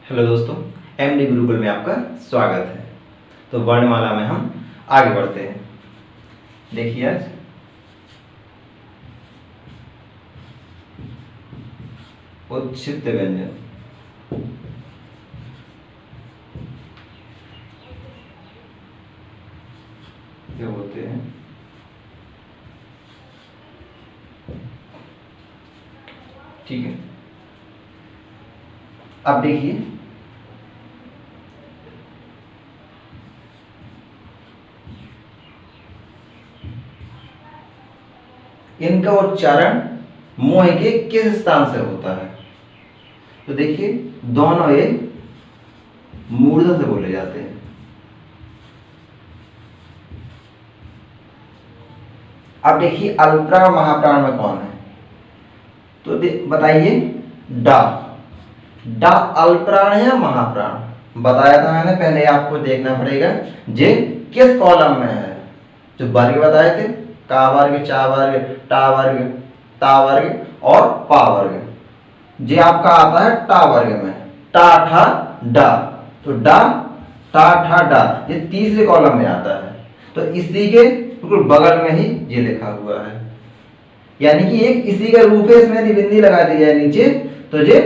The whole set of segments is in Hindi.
हेलो दोस्तों, एमडी गुरुकुल में आपका स्वागत है। तो वर्णमाला में हम आगे बढ़ते हैं। देखिए आज उच्छिष्ट व्यंजन। क्या होते हैं? ठीक है, अब देखिए इनका उच्चारण मोह के किस स्थान से होता है। तो देखिए दोनों ये मूर्धा से बोले जाते हैं। अब देखिए अल्पप्राण और महाप्राण में कौन है, तो बताइए। डा डा अल्पप्राण है या महाप्राण? बताया था मैंने पहले, आपको देखना पड़ेगा जे किस कॉलम में है। जो वर्ग बताए थे, का वर्ग, चा वर्ग, टा वर्ग, ता वर्ग और पा वर्ग। जे आपका आता है टा वर्ग में, टा ठा डा। तो डा टा ठा डा ये तीसरे कॉलम में आता है। तो इसी के बिल्कुल बगल में ही ये लिखा हुआ है, यानी कि एक इसी का रूप है। इसमें यदि बिंदी लगा दी जाए नीचे तो ये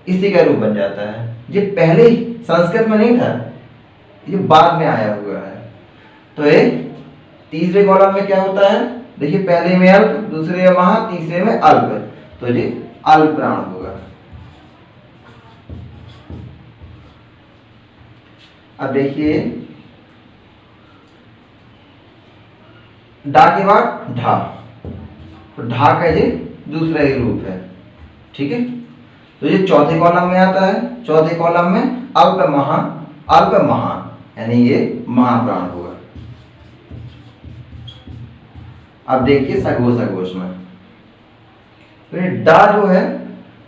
इसी का रूप बन जाता है। ये पहले ही संस्कृत में नहीं था, ये बाद में आया हुआ है। तो ये तीसरे कॉलम में क्या होता है, देखिए पहले में अल्प, दूसरे में महा, तीसरे में अल्प। तो ये अल्पप्राण होगा। अब देखिए डा के बाद ढा, तो ढा का ये दूसरा ही रूप है। ठीक है, तो ये चौथे कॉलम में आता है। चौथे कॉलम में अल्प महा यानी ये महाप्राण होगा। अब देखिए सघोष में, तो ये डा जो है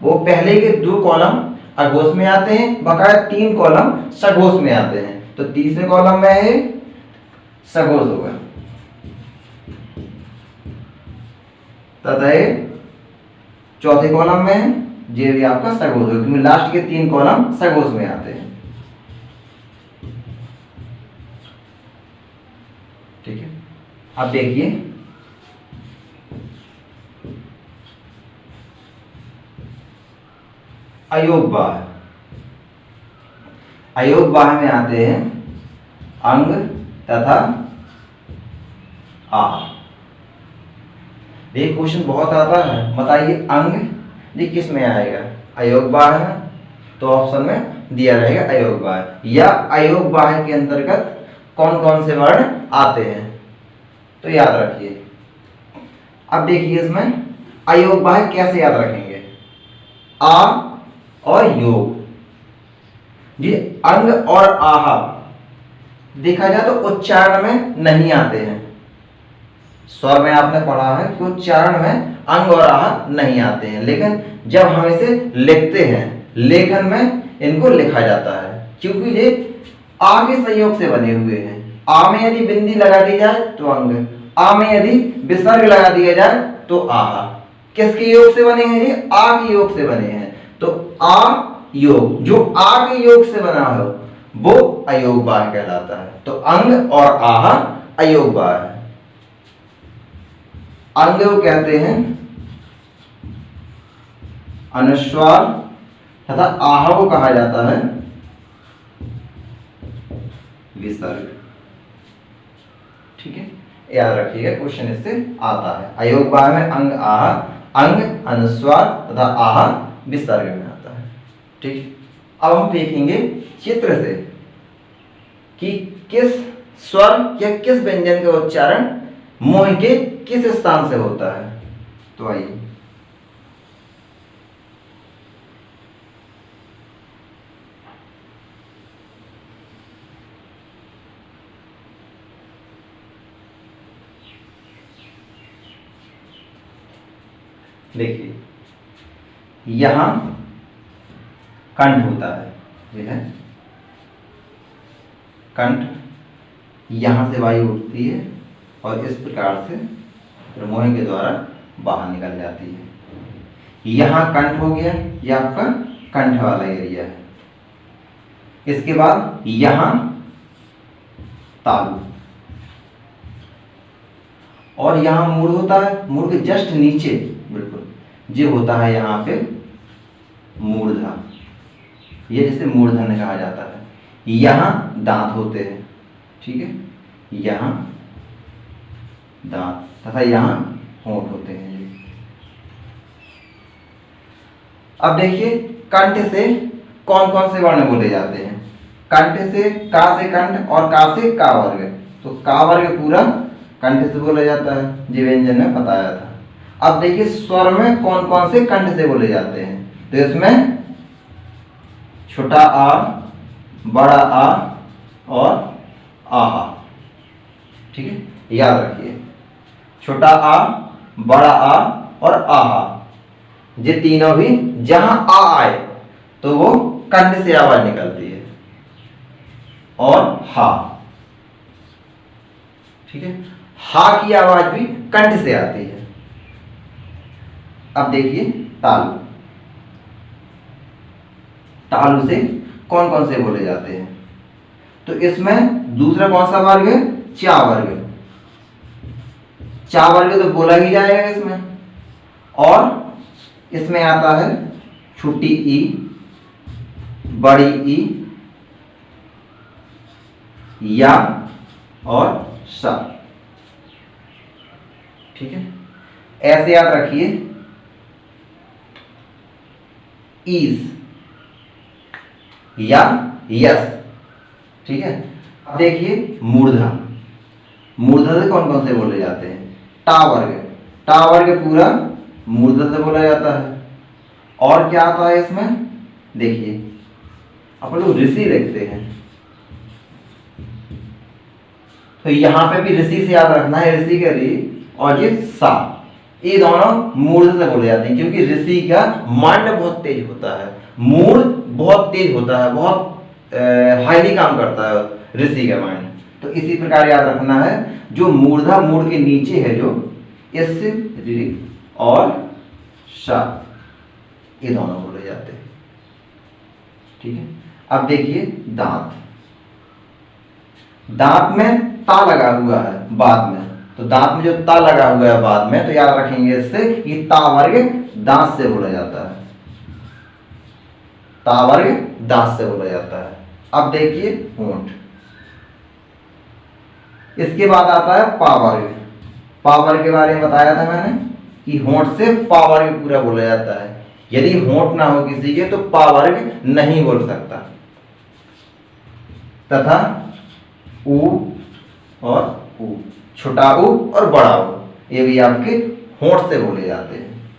वो पहले के दो कॉलम अघोष में आते हैं, बकाया तीन कॉलम सघोष में आते हैं। तो तीसरे कॉलम में है सघोष होगा तथा चौथे कॉलम में है जे भी आपका सघोष होगा, क्योंकि लास्ट के तीन कॉलम सघोष में आते हैं। ठीक है, अब देखिए अयोगवाह। अयोगवाह में आते हैं अंग तथा आ। ये क्वेश्चन बहुत आता है, बताइए अंग ये किस में आएगा? अयोगवाह में, तो ऑप्शन में दिया रहेगा अयोगवाह। या अयोगवाह के अंतर्गत कौन कौन से वर्ण आते हैं, तो याद रखिए। अब देखिए इसमें अयोगवाह कैसे याद रखेंगे। आ और योग, ये अंग और आहा देखा जाए तो उच्चारण में नहीं आते हैं। स्वर में आपने पढ़ा है कि उच्चारण में अंग और आहा नहीं आते हैं, लेकिन जब हम इसे लिखते हैं, लेखन में इनको लिखा जाता है, क्योंकि ये आ के संयोग से बने हुए हैं। आ में यदि बिंदी लगा दी जाए तो अंग, आ में यदि विसर्ग लगा दिया जाए तो आहा। किसके योग से बने हैं? ये आ के योग से बने हैं। तो आ योग, जो आ के योग से बना हो वो अयोगवाह कहलाता है। तो अंग और आहा अयोगवाह है। अंग को कहते हैं अनुस्वार तथा आहा को कहा जाता है विसर्ग। ठीक है, याद रखिएगा, क्वेश्चन इससे आता है। अयोगवाह में अंग आहा, अंग अनुस्वार तथा आहा विसर्ग में आता है। ठीक, अब हम देखेंगे चित्र से कि किस स्वर या किस व्यंजन का उच्चारण मोह के किस स्थान से होता है। तो आइए देखिए, यहां कंठ होता है, यह है कंठ। यहां से वायु उठती है और इस प्रकार से मोह के द्वारा बाहर निकल जाती है। यहां कंठ हो गया, यह आपका कंठ वाला एरिया है। इसके बाद यहां तालु, और यहां मूढ़ होता है, मूढ़ के जस्ट नीचे बिल्कुल ये होता है यहाँ पे मूर्धा, ये जिसे मूर्धन्य कहा जाता है। यहां दांत होते हैं, ठीक है, यहां दांत तथा यहां होंठ होते हैं। अब देखिए कंठ से कौन कौन से वर्ण बोले जाते हैं। कंठ से कंठ और का से का वर्ग, तो का वर्ग पूरा कंठ से बोला जाता है, जी व्यंजन में बताया था। अब देखिए स्वर में कौन कौन से कंठ से बोले जाते हैं, तो इसमें छोटा आ, बड़ा आ और आहा, ठीक है, याद रखिए छोटा आ, बड़ा आ और आहा, ये तीनों भी जहां आ आए तो वो कंठ से आवाज निकलती है, और हा, ठीक है, हा की आवाज भी कंठ से आती है। अब देखिए तालु, तालु से कौन कौन से बोले जाते हैं, तो इसमें दूसरा कौन सा वर्ग है, चा वर्ग। चा वर्ग तो बोला ही जाएगा इसमें, और इसमें आता है छोटी ई, बड़ी ई, या और सा, ठीक है, ऐसे याद रखिए। ईज या यस, ठीक है। अब देखिए मूर्धा, मूर्धा से कौन कौन से बोले जाते हैं, टा वर्ग, टा वर्ग पूरा मूर्धा से बोला जाता है। और क्या आता है इसमें, देखिए अपन लोग ऋषि लिखते हैं, तो यहां पे भी ऋषि से याद रखना है, ऋषि का री और ये सा, ये दोनों मूर्ध से बोले जाते हैं, क्योंकि ऋषि का माइंड बहुत तेज होता है, मूड बहुत तेज होता है, बहुत हाईली काम करता है ऋषि का माइंड। तो इसी प्रकार याद रखना है, जो मूर्धा मूड के नीचे है, जो इससे री और सा, ये दोनों बोले जाते हैं, ठीक है। अब देखिए दांत, दांत में ता लगा हुआ है बाद में, तो दांत में जो ता लगा हुआ है बाद में, तो याद रखेंगे इससे कि ता वर्ग दांत से बोला जाता है, ता वर्ग दांत से बोला जाता है। अब देखिए होंठ, इसके बाद आता है पा वर्ग। पा वर्ग के बारे में बताया था मैंने कि होंठ से पा वर्ग पूरा बोला जाता है, यदि होंठ ना हो किसी के तो पा वर्ग नहीं बोल सकता। तथा ऊ और ऊ, छोटा ऊ और बड़ा ऊ, ये भी आपके होंठ से बोले जाते हैं,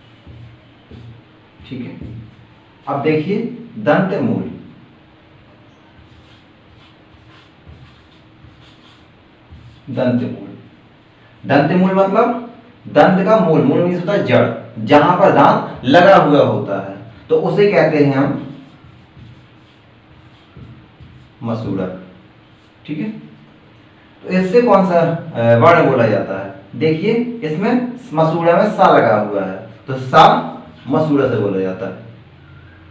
ठीक है। अब देखिए दंत मूल, दंत मूल, दंत मूल मतलब दंत का मूल, मूल मीन्स होता है जड़, जहां पर दांत लगा हुआ होता है, तो उसे कहते हैं हम मसूड़क, ठीक है। तो इससे कौन सा वर्ण बोला जाता है, देखिए इसमें मसूड़ा में सा लगा हुआ है, तो सा मसूड़ा से बोला जाता है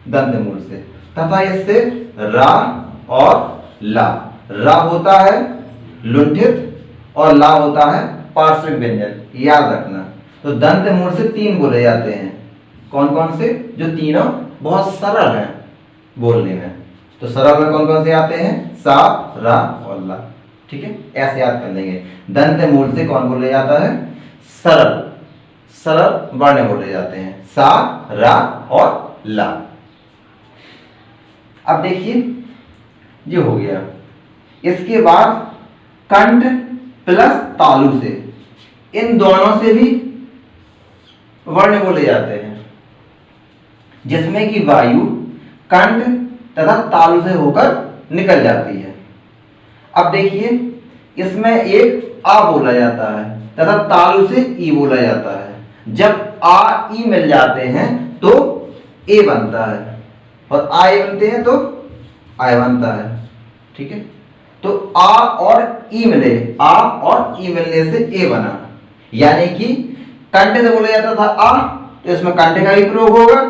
दंत मूल से। तथा इससे रा और ला, रा होता है लुंठित और ला होता है पार्श्विक व्यंजन, याद रखना। तो दंत मूल से तीन बोले जाते हैं, कौन कौन से, जो तीनों बहुत सरल हैं बोलने में। तो सरल में कौन कौन से आते हैं, सा, रा और ला, ठीक है, ऐसे याद कर लेंगे। दंत मूल से कौन बोले जाता है, सरल, सरल वर्ण बोले जाते हैं, सा, रा और ला। अब देखिए ये हो गया। इसके बाद कंठ प्लस तालु से, इन दोनों से भी वर्ण बोले जाते हैं, जिसमें कि वायु कंठ तथा तालु से होकर निकल जाती है। अब देखिए इसमें एक आ बोला जाता है तथा तालु से ई बोला जाता है। जब आ ई मिल जाते हैं तो ए बनता है, और आ ए बनते हैं तो आय बनता है, ठीक है। तो आ और ई मिले, आ और ई मिलने से ए बना, यानी कि कंठ से बोला जाता था आ, तो इसमें कंठ का भी प्रयोग होगा,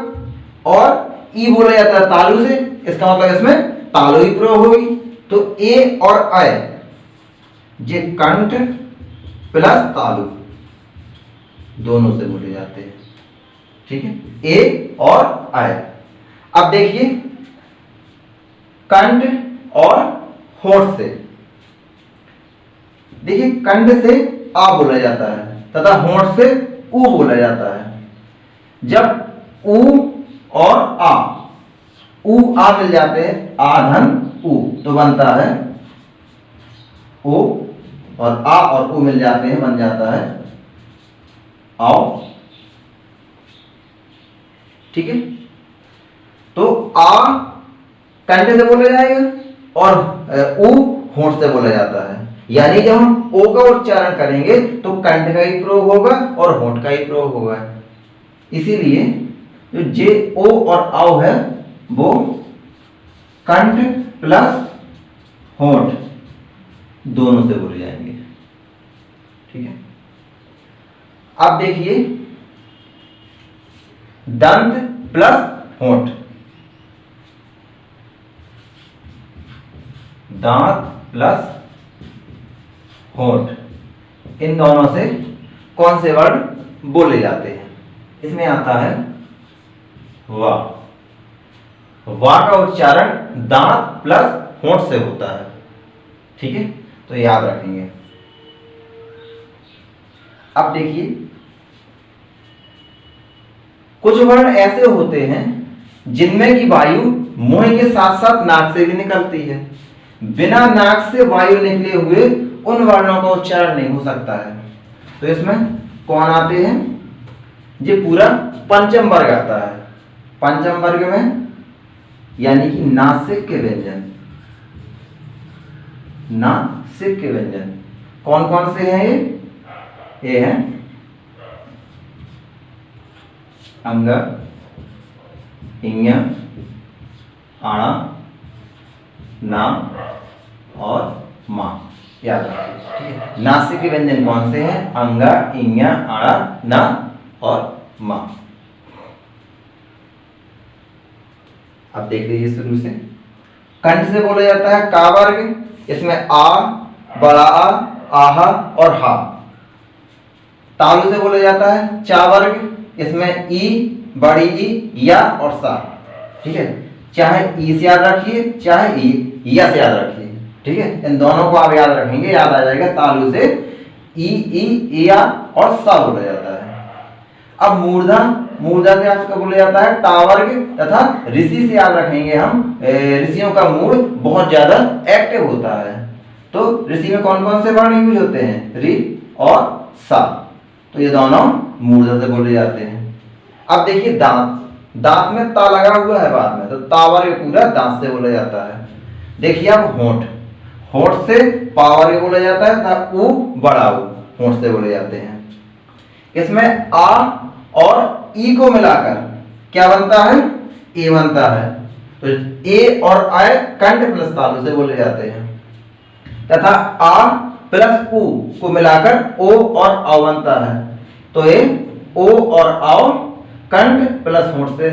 और ई बोला जाता है तालु से, इसका मतलब इसमें तालु ही प्रयोग होगी, तो ए और अय ये कंठ प्लस तालु दोनों से बोले जाते हैं। ठीक है, ए और अय। अब देखिए कंठ और होठ से, देखिए कंठ से आ बोला जाता है तथा होठ से ऊ बोला जाता है। जब ऊ और आ, ऊ आ मिल जाते हैं, आ धन ऊ, तो बनता है ओ, और आ और ऊ मिल जाते हैं, बन जाता है आओ। ठीक है, तो आ कंठ से बोला जाएगा और ऊ होठ से बोला जाता है। यानी जब हम ओ का उच्चारण करेंगे तो कंठ का ही प्रयोग होगा और होठ का ही प्रयोग होगा। इसीलिए जो जे ओ और आओ है वो कंठ प्लस होठ दोनों से बोले जाएंगे। ठीक है, अब देखिए दंत प्लस होठ, दांत प्लस होठ, इन दोनों से कौन से वर्ड बोले जाते हैं? इसमें आता है वा। वा का उच्चारण दांत प्लस होठ से होता है। ठीक है, तो याद रखेंगे। अब देखिए कुछ वर्ण ऐसे होते हैं जिनमें की वायु मुंह के साथ साथ नाक से भी निकलती है। बिना नाक से वायु निकले हुए उन वर्णों का उच्चारण नहीं हो सकता है। तो इसमें कौन आते हैं? ये पूरा पंचम वर्ग आता है। पंचम वर्ग में यानी कि नासिक के व्यंजन, नासिक के व्यंजन कौन कौन से हैं? ये हैं अंग, इंग, आणा, ना और मा। याद रखिए, नासिक के व्यंजन कौन से हैं? अंग, इंग, आणा, ना और मा। अब देख लीजिए शुरू से। कंठ से बोला जाता है का वर्ग, इसमें आ, बड़ा आ, आहा और हा। तालु से बोला जाता है चा वर्ग, इसमें ई, बड़ी ई, या और सा। ठीक है, चाहे ई से याद रखिए चाहे ई या से याद रखिए। ठीक है, इन दोनों को आप याद रखेंगे, याद आ जाएगा। तालु से ई, या और सा बोला जाता है। अब मूर्धा, मूर्धा से आपका बोला जाता है टा वर्ग तथा ऋषि से याद रखेंगे हम। ऋषियों का मूड बहुत ज्यादा एक्टिव होता है। तो ऋषि में कौन कौन से वर्ण यूज होते हैं? रि और सा। तो ये दोनों मूर्धा से बोले जाते हैं। अब देखिए दांत, दांत में ता लगा हुआ है बाद में, तो ता वर्ग पूरा दांत से बोला जाता है। देखिए अब होठ, होठ से पा वर्ग बोला जाता है तथा ऊ, बड़ा ऊ होठ से बोले जाते हैं। इसमें आ और ई को मिलाकर क्या बनता है? ए बनता है। तो ए और आय कंठ प्लस तालु से बोले जाते हैं तथा आ प्लस ऊ को मिलाकर ओ और आओ बनता है। तो ये ओ और आओ कंठ प्लस होठ से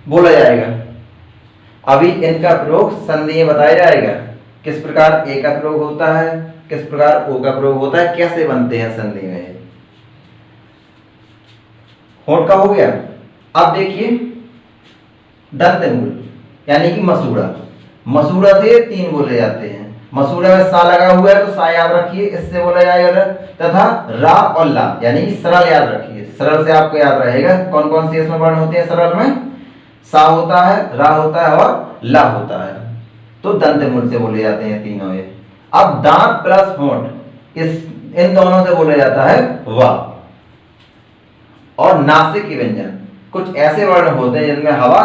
बोला जाएगा। अभी इनका प्रयोग संधि में बताया जाएगा, किस प्रकार ए का प्रयोग होता है, किस प्रकार ओ का प्रयोग होता है, कैसे बनते हैं संधि में। होठ का हो गया। अब देखिए दंतमूल यानी कि मसूड़ा, मसूड़ा से तीन बोले जाते हैं। मसूड़ा में सा लगा हुआ है तो सा याद रखिए, इससे बोला जाएगा। तथा रा और ला यानी कि सरल याद रखिए, सरल से आपको याद रहेगा कौन कौन से इसमें वर्ण होते हैं। सरल में सा होता है, रा होता है और ला होता है। तो दंतमूल से बोले जाते हैं तीनों ये। अब दांत प्लस होठ, इन दोनों से बोला जाता है वा। और नासिक के व्यंजन कुछ ऐसे वर्ण होते हैं जिनमें हवा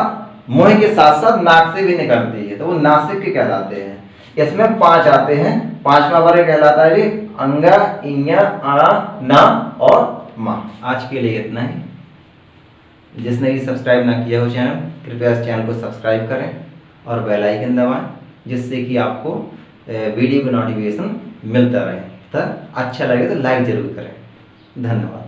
मुंह के साथ साथ नाक से भी निकलती है, तो वो नासिक के कहलाते हैं। इसमें 5 आते हैं। 5वां वर्ग कहलाता है अंग, इंग, आ, ना और मा। आज के लिए इतना ही। जिसने भी सब्सक्राइब ना किया हो चैनल, कृपया इस चैनल को सब्सक्राइब करें और बेल आइकन दबाएं, जिससे कि आपको वीडियो का नोटिफिकेशन मिलता रहे। तो अच्छा लगे तो लाइक जरूर करें। धन्यवाद।